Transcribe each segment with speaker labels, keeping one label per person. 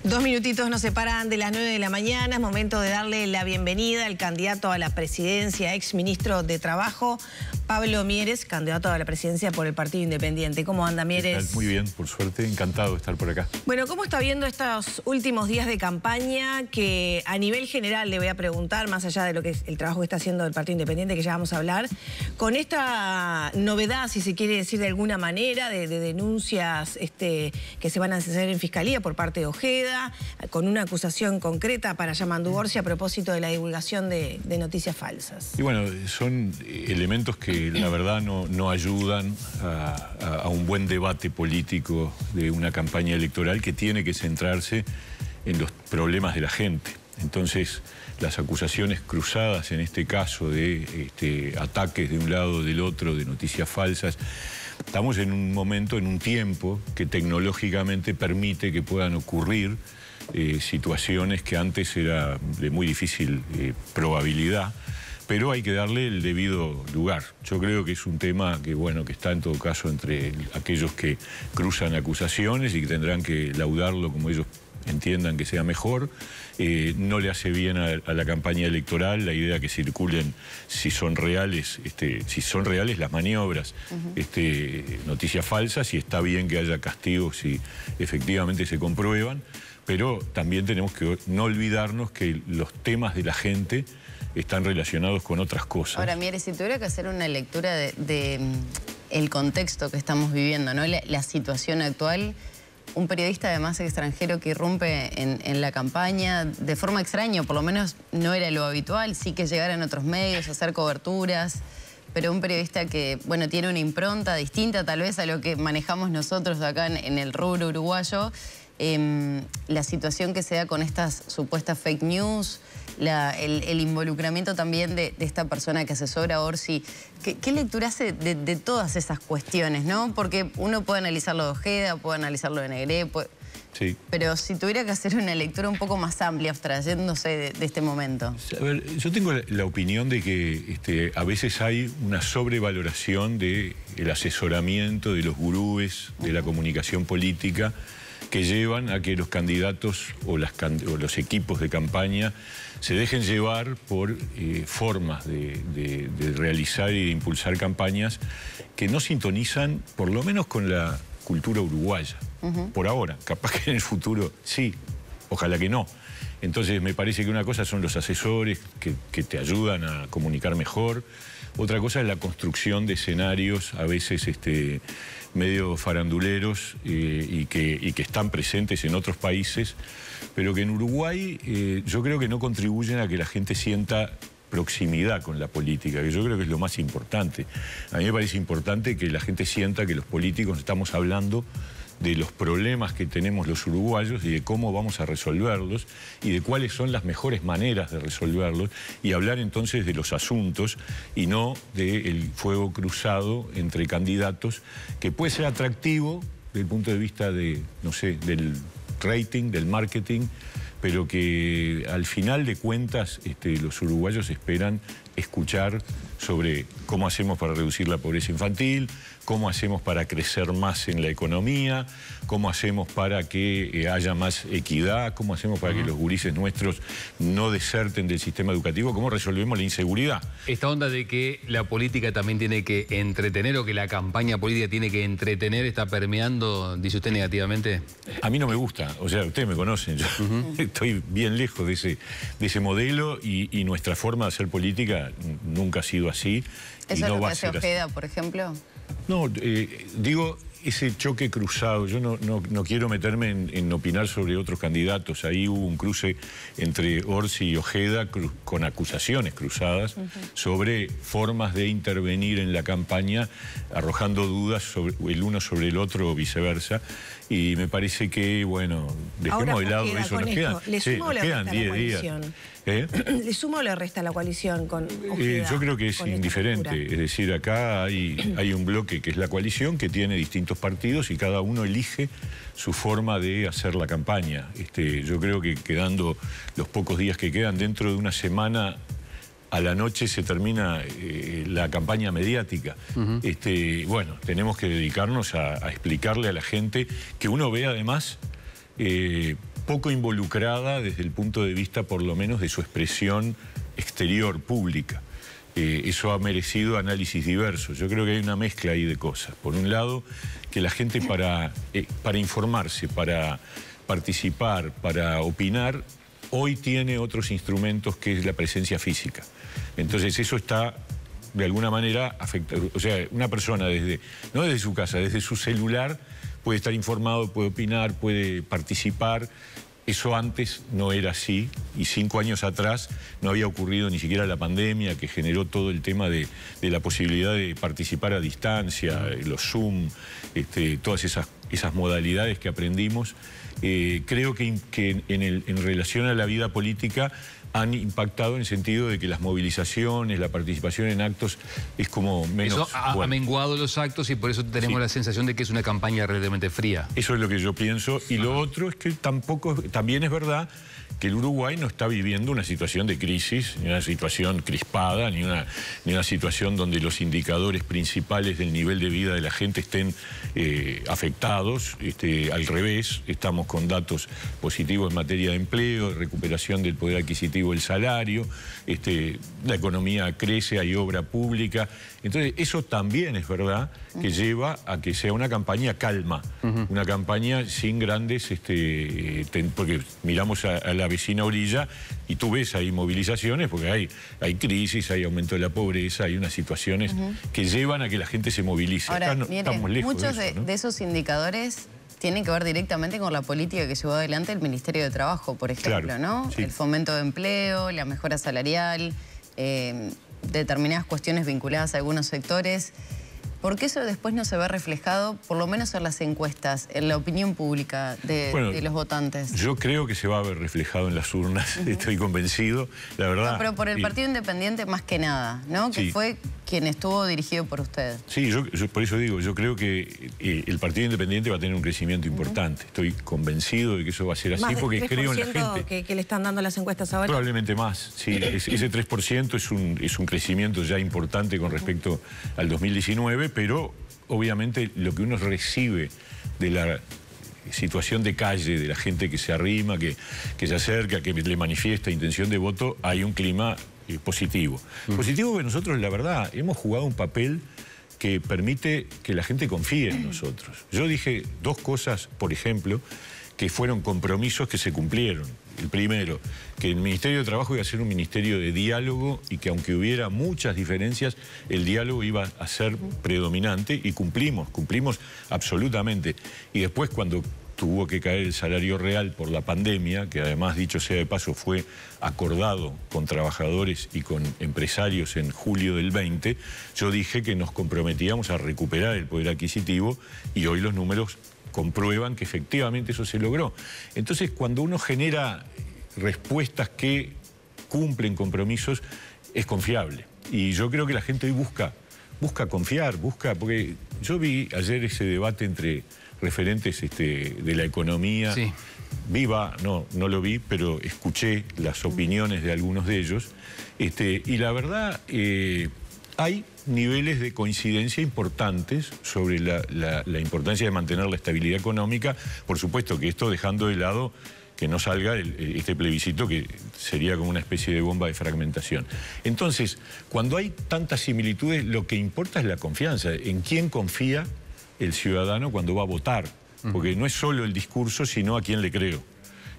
Speaker 1: 2 minutitos nos separan de las 9 de la mañana. Es momento de darle la bienvenida al candidato a la presidencia, ex ministro de Trabajo, Pablo Mieres, candidato a la presidencia por el Partido Independiente. ¿Cómo anda, Mieres?
Speaker 2: Muy bien, por suerte, encantado de estar por acá.
Speaker 1: Bueno, ¿cómo está viendo estos últimos días de campaña? Que a nivel general le voy a preguntar, más allá de lo que es el trabajo que está haciendo el Partido Independiente, que ya vamos a hablar, con esta novedad, si se quiere decir de alguna manera, de denuncias que se van a hacer en Fiscalía por parte de Ojeda, con una acusación concreta para Yamandu Orsi a propósito de la divulgación de noticias falsas.
Speaker 2: Y bueno, son elementos que la verdad no ayudan a un buen debate político de una campaña electoral que tiene que centrarse en los problemas de la gente. Entonces, las acusaciones cruzadas en este caso de ataques de un lado o del otro, de noticias falsas, estamos en un momento, en un tiempo que tecnológicamente permite que puedan ocurrir situaciones que antes era de muy difícil probabilidad, pero hay que darle el debido lugar. Yo creo que es un tema que, bueno, que está en todo caso entre aquellos que cruzan acusaciones y que tendrán que laudarlo como ellos entiendan que sea mejor. No le hace bien a la campaña electoral la idea que circulen si son reales las maniobras, noticias falsas, y está bien que haya castigos si efectivamente se comprueban, pero también tenemos que no olvidarnos que los temas de la gente están relacionados con otras cosas. Ahora,
Speaker 3: Mieres, si tuviera que hacer una lectura de el contexto que estamos viviendo, ¿no? La situación actual, un periodista además extranjero que irrumpe en la campaña de forma extraña, por lo menos no era lo habitual, sí que llegara en otros medios, hacer coberturas, pero un periodista que, bueno, tiene una impronta distinta tal vez a lo que manejamos nosotros de acá en el rubro uruguayo. La situación que se da con estas supuestas fake news, el involucramiento también de esta persona que asesora a Orsi. ¿Qué lectura hace de todas esas cuestiones, no? Porque uno puede analizarlo de Ojeda, puede analizarlo de Negré, sí. Pero si tuviera que hacer una lectura un poco más amplia, abstrayéndose de este momento.
Speaker 2: A ver, yo tengo la opinión de que a veces hay una sobrevaloración del asesoramiento de los gurúes de la comunicación política, que llevan a que los candidatos o los equipos de campaña se dejen llevar por formas de realizar y de impulsar campañas que no sintonizan, por lo menos, con la cultura uruguaya. Por ahora, capaz que en el futuro sí, ojalá que no. Entonces me parece que una cosa son los asesores que te ayudan a comunicar mejor, otra cosa es la construcción de escenarios a veces medio faranduleros y que están presentes en otros países, pero que en Uruguay yo creo que no contribuyen a que la gente sienta proximidad con la política, que yo creo que es lo más importante. A mí me parece importante que la gente sienta que los políticos estamos hablando de los problemas que tenemos los uruguayos y de cómo vamos a resolverlos y de cuáles son las mejores maneras de resolverlos, y hablar entonces de los asuntos y no del fuego cruzado entre candidatos, que puede ser atractivo desde el punto de vista no sé, del rating, del marketing, pero que al final de cuentas los uruguayos esperan escuchar sobre cómo hacemos para reducir la pobreza infantil, cómo hacemos para crecer más en la economía, cómo hacemos para que haya más equidad, cómo hacemos para que los gurises nuestros no deserten del sistema educativo, cómo resolvemos la inseguridad.
Speaker 4: Esta onda de que la política también tiene que entretener, o que la campaña política tiene que entretener, ¿está permeando, dice usted, negativamente?
Speaker 2: A mí no me gusta, o sea, ustedes me conocen, yo estoy bien lejos de ese modelo, y nuestra forma de hacer política nunca ha sido así.
Speaker 3: ¿Eso es lo que hace Ojeda, por ejemplo?
Speaker 2: No, digo, ese choque cruzado. Yo no quiero meterme en opinar sobre otros candidatos. Ahí hubo un cruce entre Orsi y Ojeda con acusaciones cruzadas sobre formas de intervenir en la campaña, arrojando dudas sobre el uno sobre el otro o viceversa. Y me parece que, bueno, dejemos de lado eso. Nos quedan 10 días.
Speaker 1: ¿Le suma o le resta la coalición con Ojeda?
Speaker 2: Yo creo que es indiferente. Es decir, acá hay un bloque que es la coalición, que tiene distintos partidos y cada uno elige su forma de hacer la campaña. Yo creo que quedando los pocos días que quedan, dentro de una semana a la noche se termina la campaña mediática. Bueno, tenemos que dedicarnos a explicarle a la gente, que uno vea además poco involucrada desde el punto de vista, por lo menos, de su expresión exterior, pública. Eso ha merecido análisis diversos. Yo creo que hay una mezcla ahí de cosas. Por un lado, que la gente para informarse, para participar, para opinar, hoy tiene otros instrumentos que es la presencia física. Entonces eso está, de alguna manera, afectado. O sea, una persona no desde su casa, desde su celular puede estar informado, puede opinar, puede participar. Eso antes no era así, y 5 años atrás no había ocurrido ni siquiera la pandemia, que generó todo el tema de la posibilidad de participar a distancia, los Zoom, todas esas modalidades que aprendimos. Creo que en relación a la vida política han impactado en el sentido de que las movilizaciones, la participación en actos es como menos...
Speaker 4: Eso ha menguado los actos y por eso tenemos la sensación de que es una campaña relativamente fría.
Speaker 2: Eso es lo que yo pienso. Y lo otro es que también es verdad que el Uruguay no está viviendo una situación de crisis, ni una situación crispada, ni una situación donde los indicadores principales del nivel de vida de la gente estén afectados. Al revés, estamos con datos positivos en materia de empleo, de recuperación del poder adquisitivo del salario, la economía crece, hay obra pública. Entonces, eso también es verdad que lleva a que sea una campaña calma, una campaña sin grandes, porque miramos a la vecina orilla y tú ves ahí movilizaciones, porque hay crisis, hay aumento de la pobreza, hay unas situaciones que llevan a que la gente se movilice.
Speaker 3: Ahora,
Speaker 2: acá estamos lejos
Speaker 3: muchos
Speaker 2: de eso, ¿no?
Speaker 3: de esos indicadores tienen que ver directamente con la política que llevó adelante el Ministerio de Trabajo, por ejemplo,
Speaker 2: claro,
Speaker 3: ¿no?
Speaker 2: Sí.
Speaker 3: El fomento de empleo, la mejora salarial, determinadas cuestiones vinculadas a algunos sectores. ¿Por qué eso después no se ve reflejado, por lo menos en las encuestas, en la opinión pública de los votantes?
Speaker 2: Yo creo que se va a ver reflejado en las urnas, estoy convencido, la verdad.
Speaker 3: No, pero por el Partido Independiente más que nada, ¿no? Que fue quien estuvo dirigido por usted.
Speaker 2: Sí, yo por eso digo, yo creo que el Partido Independiente va a tener un crecimiento importante. Estoy convencido de que eso va a ser así, porque creo en la gente.
Speaker 1: Que le están dando las encuestas ahora.
Speaker 2: Probablemente más, sí. Ese 3% es un crecimiento ya importante con respecto al 2019, pero obviamente lo que uno recibe de la situación de calle, de la gente que se arrima, que se acerca, que le manifiesta intención de voto, hay un clima positivo. Positivo que nosotros, la verdad, hemos jugado un papel que permite que la gente confíe en nosotros. Yo dije 2 cosas, por ejemplo, que fueron compromisos que se cumplieron. El primero, que el Ministerio de Trabajo iba a ser un ministerio de diálogo y que aunque hubiera muchas diferencias, el diálogo iba a ser predominante, y cumplimos absolutamente. Y después, cuando tuvo que caer el salario real por la pandemia, que además, dicho sea de paso, fue acordado con trabajadores y con empresarios en julio del 20, yo dije que nos comprometíamos a recuperar el poder adquisitivo, y hoy los números comprueban que efectivamente eso se logró. Entonces, cuando uno genera respuestas que cumplen compromisos, es confiable. Y yo creo que la gente hoy busca confiar, porque yo vi ayer ese debate entre referentes de la economía.
Speaker 4: Sí.
Speaker 2: No lo vi, pero escuché las opiniones de algunos de ellos. Y la verdad, hay niveles de coincidencia importantes sobre la importancia de mantener la estabilidad económica. Por supuesto que esto dejando de lado que no salga este plebiscito, que sería como una especie de bomba de fragmentación. Entonces, cuando hay tantas similitudes, lo que importa es la confianza. ¿En quién confía el ciudadano cuando va a votar? Porque no es solo el discurso, sino a quién le creo.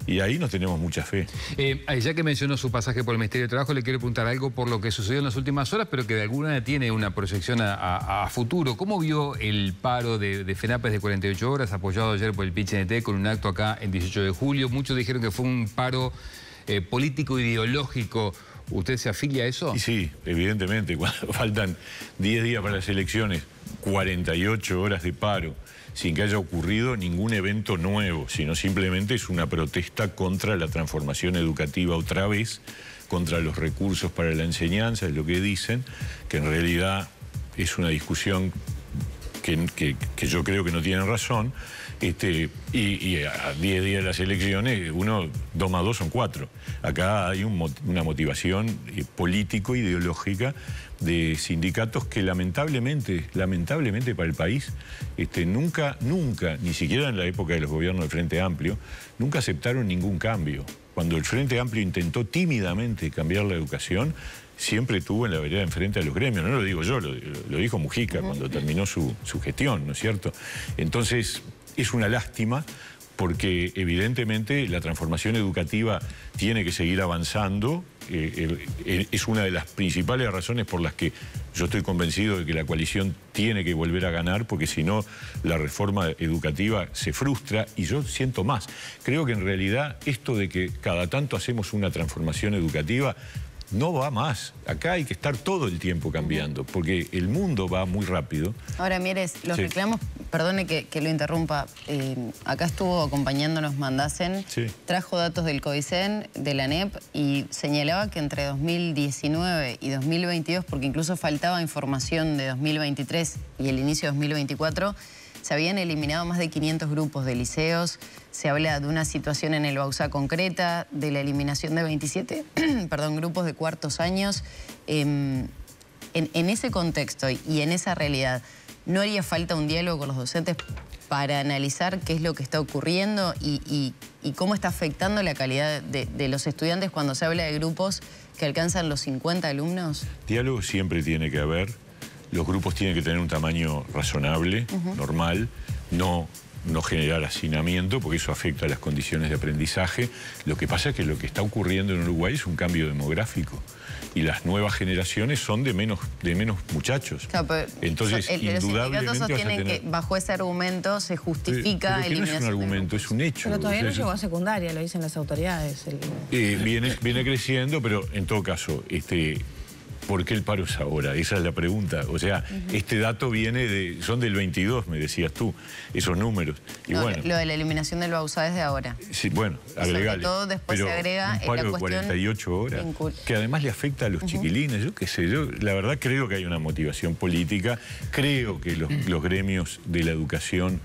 Speaker 2: Y ahí no tenemos mucha fe.
Speaker 4: Ya que mencionó su pasaje por el Ministerio de Trabajo, le quiero preguntar algo por lo que sucedió en las últimas horas, pero que de alguna manera tiene una proyección a futuro. ¿Cómo vio el paro de FENAPES de 48 horas, apoyado ayer por el PIT-CNT, con un acto acá el 18 de julio? Muchos dijeron que fue un paro político-ideológico. ¿Usted se afilia a eso?
Speaker 2: Y sí, evidentemente. Cuando faltan 10 días para las elecciones, 48 horas de paro, sin que haya ocurrido ningún evento nuevo, sino simplemente es una protesta contra la transformación educativa otra vez, contra los recursos para la enseñanza, es lo que dicen, que en realidad es una discusión que yo creo que no tienen razón, y a 10 días de las elecciones, 2 más 2 son 4. Acá hay una motivación político-ideológica de sindicatos que lamentablemente para el país, nunca, ni siquiera en la época de los gobiernos del Frente Amplio, nunca aceptaron ningún cambio. Cuando el Frente Amplio intentó tímidamente cambiar la educación, siempre tuvo en la vereda enfrente a los gremios. No lo digo yo, lo dijo Mujica cuando terminó su gestión, ¿no es cierto? Entonces, es una lástima porque evidentemente la transformación educativa tiene que seguir avanzando. Es una de las principales razones por las que yo estoy convencido de que la coalición tiene que volver a ganar, porque si no, la reforma educativa se frustra. Y yo siento más. Creo que en realidad esto de que cada tanto hacemos una transformación educativa no va más. Acá hay que estar todo el tiempo cambiando, porque el mundo va muy rápido.
Speaker 3: Ahora, Mieres, los reclamos, perdone que lo interrumpa, acá estuvo acompañándonos Mandasen, trajo datos del CODICEN, de la ANEP, y señalaba que entre 2019 y 2022, porque incluso faltaba información de 2023 y el inicio de 2024, se habían eliminado más de 500 grupos de liceos. Se habla de una situación en el Bauzá concreta, de la eliminación de 27 grupos de cuartos años. En ese contexto y en esa realidad, ¿no haría falta un diálogo con los docentes para analizar qué es lo que está ocurriendo y cómo está afectando la calidad de los estudiantes cuando se habla de grupos que alcanzan los 50 alumnos?
Speaker 2: Diálogo siempre tiene que haber. Los grupos tienen que tener un tamaño razonable, normal, no generar hacinamiento, porque eso afecta a las condiciones de aprendizaje. Lo que pasa es que lo que está ocurriendo en Uruguay es un cambio demográfico y las nuevas generaciones son de menos muchachos.
Speaker 3: Claro,
Speaker 2: entonces, indudablemente
Speaker 3: los sindicatos sostienen que bajo ese argumento se justifica
Speaker 2: pero no es un argumento, es un hecho.
Speaker 1: Pero todavía no llegó a secundaria, lo dicen las autoridades.
Speaker 2: Viene creciendo, pero en todo caso, ¿por qué el paro es ahora? Esa es la pregunta. O sea, este dato son del 22, me decías tú, esos números. Y
Speaker 3: no,
Speaker 2: bueno,
Speaker 3: lo de la eliminación del Bauzá es de ahora.
Speaker 2: Sí, bueno, agregale.
Speaker 3: Sobre todo después se agrega
Speaker 2: un paro
Speaker 3: la
Speaker 2: de
Speaker 3: cuestión
Speaker 2: 48 horas, que además le afecta a los chiquilines. Yo qué sé, yo la verdad creo que hay una motivación política. Creo que los gremios de la educación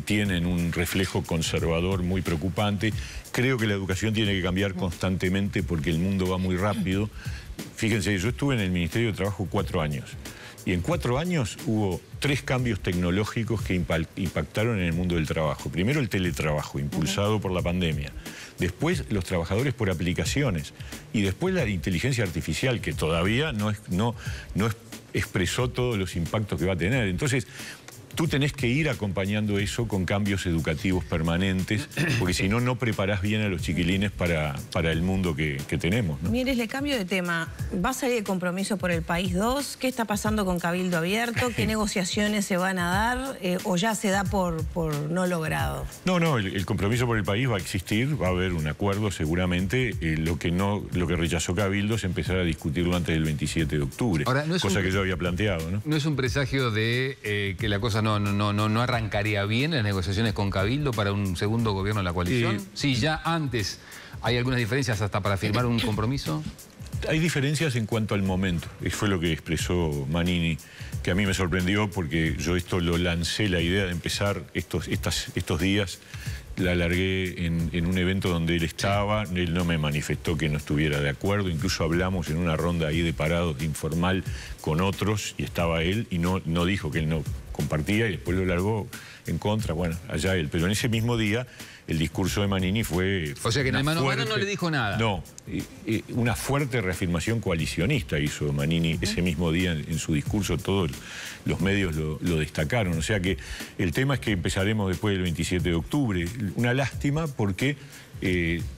Speaker 2: tienen un reflejo conservador muy preocupante. Creo que la educación tiene que cambiar constantemente porque el mundo va muy rápido. Fíjense, yo estuve en el Ministerio de Trabajo 4 años y en 4 años hubo 3 cambios tecnológicos que impactaron en el mundo del trabajo. Primero, el teletrabajo, impulsado por la pandemia. Después, los trabajadores por aplicaciones. Y después, la inteligencia artificial, que todavía no expresó todos los impactos que va a tener. Entonces, tú tenés que ir acompañando eso con cambios educativos permanentes, porque si no, no preparás bien a los chiquilines para el mundo que tenemos, ¿no?
Speaker 1: Mieres, le cambio de tema. ¿Va a salir el Compromiso por el País 2? ¿Qué está pasando con Cabildo Abierto? ¿Qué negociaciones se van a dar? ¿O ya se da por no logrado?
Speaker 2: No, el Compromiso por el País va a existir, va a haber un acuerdo seguramente. Lo que rechazó Cabildo es empezar a discutirlo antes del 27 de octubre, ahora, cosa que yo había planteado, ¿no?
Speaker 4: ¿No es un presagio de que la cosa no arrancaría bien las negociaciones con Cabildo para un segundo gobierno de la coalición? Sí, ya antes hay algunas diferencias hasta para firmar un compromiso.
Speaker 2: Hay diferencias en cuanto al momento. Eso fue lo que expresó Manini, que a mí me sorprendió porque yo esto lo lancé, la idea de empezar estos días, la alargué en un evento donde él estaba. Él no me manifestó que no estuviera de acuerdo, incluso hablamos en una ronda ahí de parados informal con otros y estaba él y no dijo que él no compartía y después lo largó en contra, bueno, allá él. Pero en ese mismo día el discurso de Manini fue...
Speaker 4: O sea que en el mano a mano no le dijo nada.
Speaker 2: No, una fuerte reafirmación coalicionista hizo Manini ese mismo día en su discurso. Todos los medios lo destacaron. O sea que el tema es que empezaremos después del 27 de octubre. Una lástima porque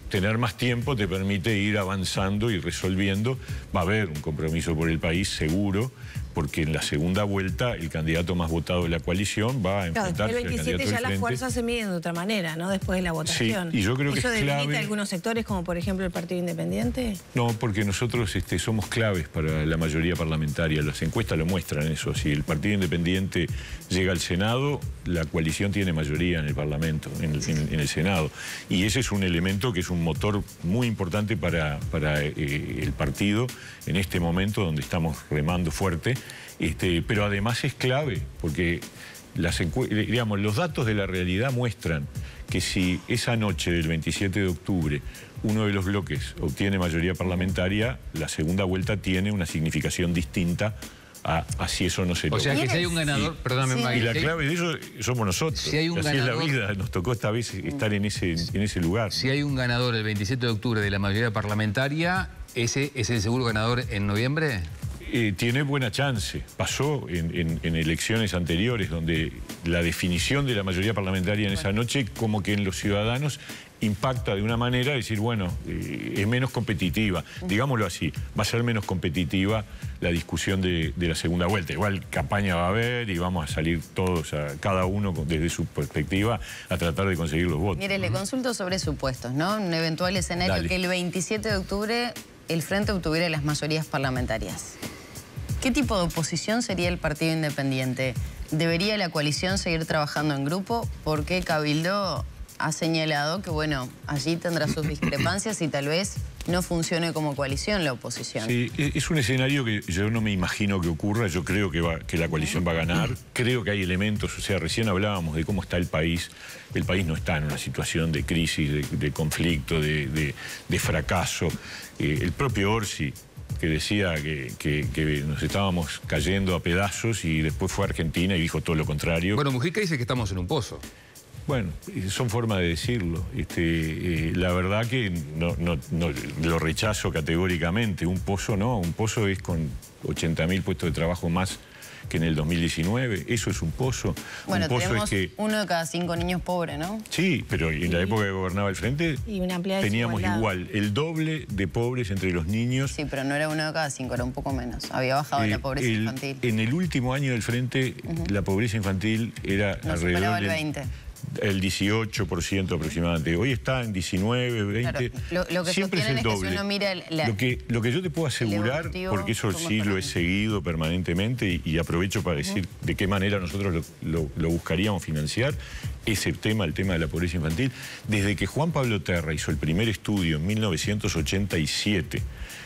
Speaker 2: tener más tiempo te permite ir avanzando y resolviendo. Va a haber un compromiso por el país seguro, porque en la segunda vuelta el candidato más votado de la coalición va a enfrentarse al candidato del frente.
Speaker 1: El 27 ya las fuerzas se miden de otra manera, ¿no? Después de la votación.
Speaker 2: Sí, y yo creo que
Speaker 1: ¿eso
Speaker 2: es clave.
Speaker 1: debilita algunos sectores, como por ejemplo el Partido Independiente?
Speaker 2: No, porque nosotros somos claves para la mayoría parlamentaria. Las encuestas lo muestran eso. Si el Partido Independiente llega al Senado, la coalición tiene mayoría en el Parlamento, en el Senado. Y ese es un elemento que es un motor muy importante para el partido en este momento donde estamos remando fuerte. Pero además es clave, porque los datos de la realidad muestran que si esa noche del 27 de octubre uno de los bloques obtiene mayoría parlamentaria, la segunda vuelta tiene una significación distinta a si eso no se logra.
Speaker 4: O sea que si hay un ganador, perdóname,
Speaker 2: Y
Speaker 4: Maggie,
Speaker 2: la clave de eso somos nosotros.
Speaker 4: Si hay un
Speaker 2: así
Speaker 4: ganador,
Speaker 2: es la vida, nos tocó esta vez estar en ese lugar.
Speaker 4: Si hay un ganador el 27 de octubre de la mayoría parlamentaria, ¿ese es el seguro ganador en noviembre?
Speaker 2: Tiene buena chance. Pasó en elecciones anteriores, donde la definición de la mayoría parlamentaria en esa noche, como que en los ciudadanos impacta de una manera, decir, bueno, es menos competitiva. Digámoslo así, va a ser menos competitiva la discusión de la segunda vuelta. Igual campaña va a haber y vamos a salir todos, cada uno desde su perspectiva, a tratar de conseguir los votos.
Speaker 3: Mire, le consulto sobre supuestos, ¿no? Un eventual escenario.
Speaker 2: Dale.
Speaker 3: Que el 27 de octubre el Frente obtuviera las mayorías parlamentarias. ¿Qué tipo de oposición sería el Partido Independiente? ¿Debería la coalición seguir trabajando en grupo? Porque Cabildo ha señalado que, bueno, allí tendrá sus discrepancias y tal vez no funcione como coalición la oposición.
Speaker 2: Sí, es un escenario que yo no me imagino que ocurra. Yo creo que la coalición va a ganar. Creo que hay elementos, o sea, recién hablábamos de cómo está el país. El país no está en una situación de crisis, de conflicto, de fracaso. El propio Orsi, que decía que nos estábamos cayendo a pedazos, y después fue a Argentina y dijo todo lo contrario.
Speaker 4: Bueno, Mujica dice que estamos en un pozo.
Speaker 2: Bueno, son formas de decirlo. La verdad que no lo rechazo categóricamente. Un pozo no, un pozo es con 80.000 puestos de trabajo más que en el 2019. Eso es un pozo.
Speaker 3: Bueno,
Speaker 2: un pozo
Speaker 3: tenemos
Speaker 2: es que...
Speaker 3: 1 de cada 5 niños pobres, ¿no?
Speaker 2: Sí, pero en la época que gobernaba el Frente teníamos igual el doble de pobres entre los niños.
Speaker 3: Sí, pero no era 1 de cada 5, era un poco menos. Había bajado la pobreza infantil.
Speaker 2: En el último año del Frente, la pobreza infantil era alrededor
Speaker 3: del 20%.
Speaker 2: El 18% aproximadamente. Hoy está en 19, 20.
Speaker 3: Claro, lo que
Speaker 2: siempre es el doble.
Speaker 3: Es que si uno mira
Speaker 2: lo que yo te puedo asegurar, porque eso sí lo he seguido permanentemente y aprovecho para decir de qué manera nosotros lo buscaríamos financiar, ese tema, el tema de la pobreza infantil. Desde que Juan Pablo Terra hizo el primer estudio en 1987,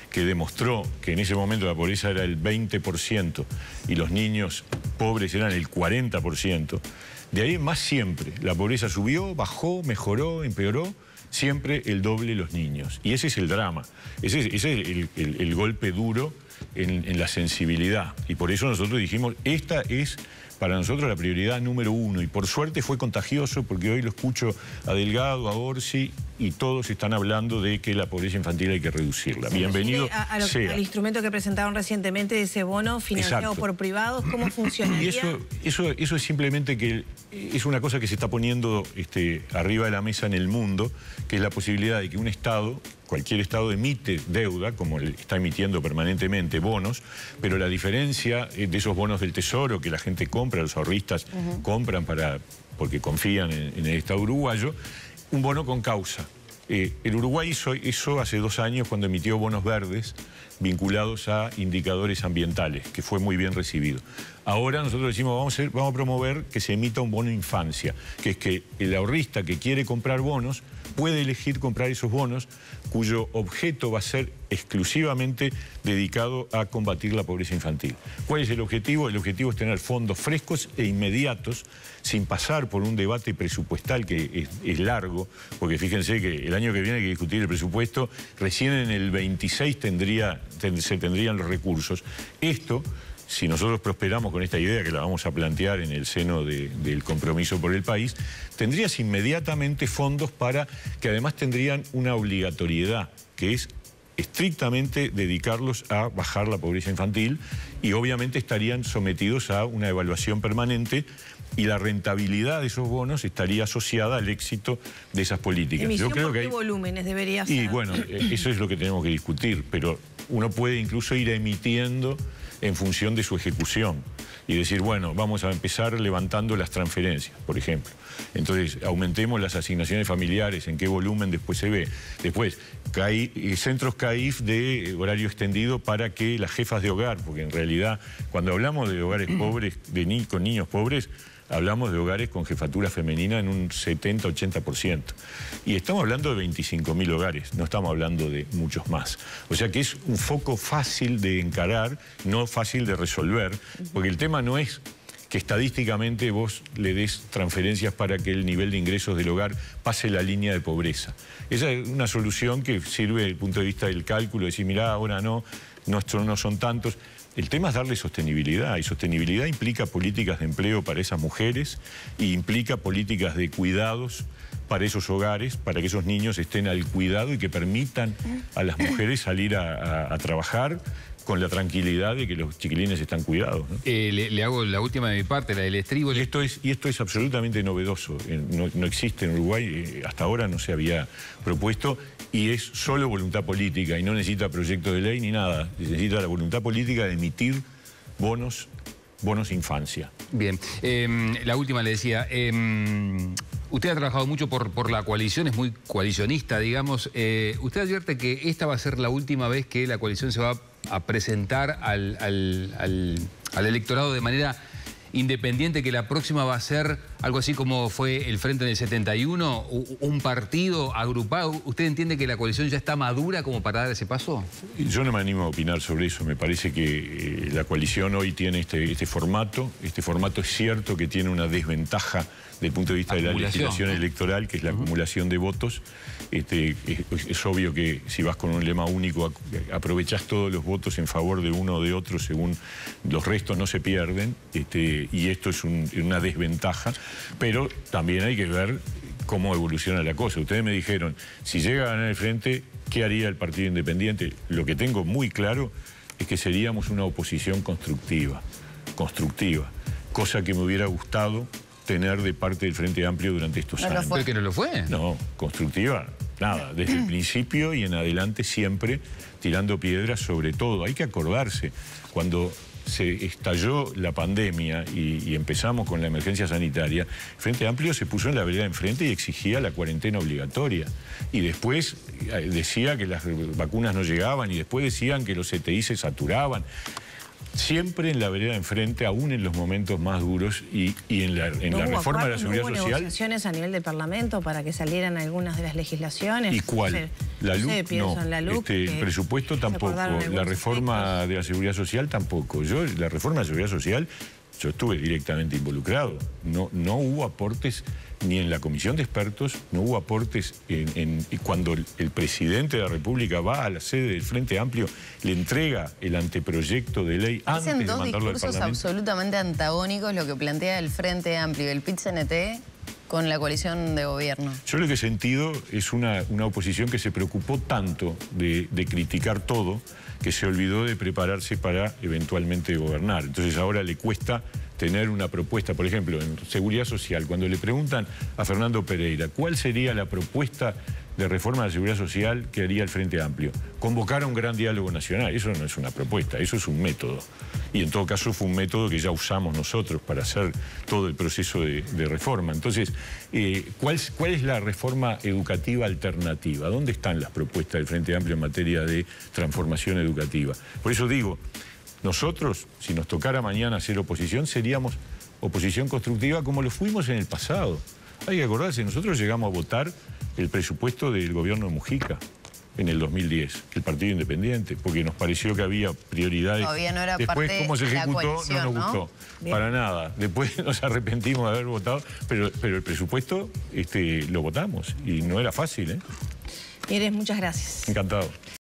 Speaker 2: que demostró que en ese momento la pobreza era el 20% y los niños pobres eran el 40%, de ahí en más siempre. La pobreza subió, bajó, mejoró, empeoró, siempre el doble los niños. Y ese es el drama, ese es el golpe duro en la sensibilidad. Y por eso nosotros dijimos, esta es para nosotros la prioridad número 1. Y por suerte fue contagioso, porque hoy lo escucho a Delgado, a Orsi, y todos están hablando de que la pobreza infantil hay que reducirla. Bienvenido sea.
Speaker 1: Al instrumento que presentaron recientemente, ese bono financiado por privados, ¿cómo funcionaría?
Speaker 2: Y eso es simplemente que es una cosa que se está poniendo arriba de la mesa en el mundo, que es la posibilidad de que un Estado, cualquier Estado, emite deuda, como está emitiendo permanentemente bonos, pero la diferencia de esos bonos del Tesoro que la gente compra, los ahorristas compran porque confían en el Estado uruguayo, un bono con causa. El Uruguay hizo eso hace 2 años cuando emitió bonos verdes vinculados a indicadores ambientales, que fue muy bien recibido. Ahora nosotros decimos, vamos a promover que se emita un bono infancia, que es que el ahorrista que quiere comprar bonos puede elegir comprar esos bonos cuyo objeto va a ser exclusivamente dedicado a combatir la pobreza infantil. ¿Cuál es el objetivo? El objetivo es tener fondos frescos e inmediatos, sin pasar por un debate presupuestal que es largo, porque fíjense que el año que viene hay que discutir el presupuesto, recién en el 26 se tendrían los recursos. Esto, si nosotros prosperamos con esta idea, que la vamos a plantear en el seno del compromiso por el país, tendrías inmediatamente fondos que además tendrían una obligatoriedad, que es estrictamente dedicarlos a bajar la pobreza infantil, y obviamente estarían sometidos a una evaluación permanente, y la rentabilidad de esos bonos estaría asociada al éxito de esas políticas.
Speaker 1: Yo creo que ¿qué volúmenes debería ser?
Speaker 2: Y bueno, eso es lo que tenemos que discutir, pero uno puede incluso ir emitiendo en función de su ejecución y decir, bueno, vamos a empezar levantando las transferencias, por ejemplo. Entonces, aumentemos las asignaciones familiares, en qué volumen después se ve. Después, centros CAIF de horario extendido para que las jefas de hogar, porque en realidad, cuando hablamos de hogares pobres, con niños pobres, hablamos de hogares con jefatura femenina en un 70-80%. Y estamos hablando de 25.000 hogares, no estamos hablando de muchos más. O sea que es un foco fácil de encarar, no fácil de resolver, porque el tema no es que estadísticamente vos le des transferencias para que el nivel de ingresos del hogar pase la línea de pobreza. Esa es una solución que sirve desde el punto de vista del cálculo, decir, mirá, ahora no son tantos. El tema es darle sostenibilidad, y sostenibilidad implica políticas de empleo para esas mujeres y implica políticas de cuidados para esos hogares, para que esos niños estén al cuidado y que permitan a las mujeres salir a trabajar con la tranquilidad de que los chiquilines están cuidados, ¿no?
Speaker 4: Le hago la última de mi parte, la del estribo.
Speaker 2: Y esto es absolutamente novedoso. No existe en Uruguay, hasta ahora no se había propuesto, y es solo voluntad política y no necesita proyecto de ley ni nada. Necesita la voluntad política de emitir bonos infancia.
Speaker 4: Bien, la última le decía, usted ha trabajado mucho por la coalición, es muy coalicionista, digamos. ¿Usted advierte que esta va a ser la última vez que la coalición se va a presentar al electorado de manera independiente, que la próxima va a ser algo así como fue el Frente en el 71, un partido agrupado? ¿Usted entiende que la coalición ya está madura como para dar ese paso?
Speaker 2: Yo no me animo a opinar sobre eso. Me parece que la coalición hoy tiene este formato. Este formato es cierto que tiene una desventaja desde el punto de vista de la legislación electoral, que es la acumulación de votos. Es obvio que si vas con un lema único, aprovechás todos los votos en favor de uno o de otro, según los restos no se pierden, y esto es una desventaja, pero también hay que ver cómo evoluciona la cosa. Ustedes me dijeron, si llega a ganar el Frente, ¿qué haría el Partido Independiente? Lo que tengo muy claro es que seríamos una oposición constructiva, cosa que me hubiera gustado tener de parte del Frente Amplio durante estos años.
Speaker 4: ¿Pero que no lo fue?
Speaker 2: No, constructiva, nada. Desde el principio y en adelante siempre tirando piedras sobre todo. Hay que acordarse, cuando se estalló la pandemia y empezamos con la emergencia sanitaria, el Frente Amplio se puso en la vereda enfrente y exigía la cuarentena obligatoria. Y después decía que las vacunas no llegaban, y después decían que los CTI se saturaban. Siempre en la vereda enfrente, aún en los momentos más duros, y en la reforma de la Seguridad Social.
Speaker 1: ¿Hubo negociaciones a nivel del Parlamento para que salieran algunas de las legislaciones?
Speaker 2: ¿Y cuál? La LUC, no. El presupuesto tampoco. La reforma de la Seguridad Social tampoco. La reforma de la Seguridad Social, yo estuve directamente involucrado. No hubo aportes ni en la comisión de expertos, no hubo aportes cuando el presidente de la República va a la sede del Frente Amplio, le entrega el anteproyecto de ley antes de mandarlo al Parlamento.
Speaker 3: Hacen dos discursos absolutamente antagónicos lo que plantea el Frente Amplio y el PIT-CNT con la coalición de gobierno.
Speaker 2: Yo lo que he sentido es una oposición que se preocupó tanto de criticar todo, que se olvidó de prepararse para eventualmente gobernar. Entonces ahora le cuesta tener una propuesta. Por ejemplo, en Seguridad Social, cuando le preguntan a Fernando Pereira cuál sería la propuesta de reforma de la Seguridad Social que haría el Frente Amplio, convocar a un gran diálogo nacional. Eso no es una propuesta, eso es un método. Y en todo caso fue un método que ya usamos nosotros para hacer todo el proceso de reforma. Entonces, ¿cuál es la reforma educativa alternativa? ¿Dónde están las propuestas del Frente Amplio en materia de transformación educativa? Por eso digo, nosotros, si nos tocara mañana hacer oposición, seríamos oposición constructiva como lo fuimos en el pasado. Hay que acordarse, nosotros llegamos a votar el presupuesto del gobierno de Mujica en el 2010, el Partido Independiente, porque nos pareció que había prioridades.
Speaker 3: Todavía no era
Speaker 2: Después,
Speaker 3: parte
Speaker 2: cómo se ejecutó,
Speaker 3: de la
Speaker 2: no nos gustó. Para nada. Después nos arrepentimos de haber votado, pero el presupuesto lo votamos y no era fácil, ¿eh?
Speaker 1: Mieres, muchas gracias.
Speaker 2: Encantado.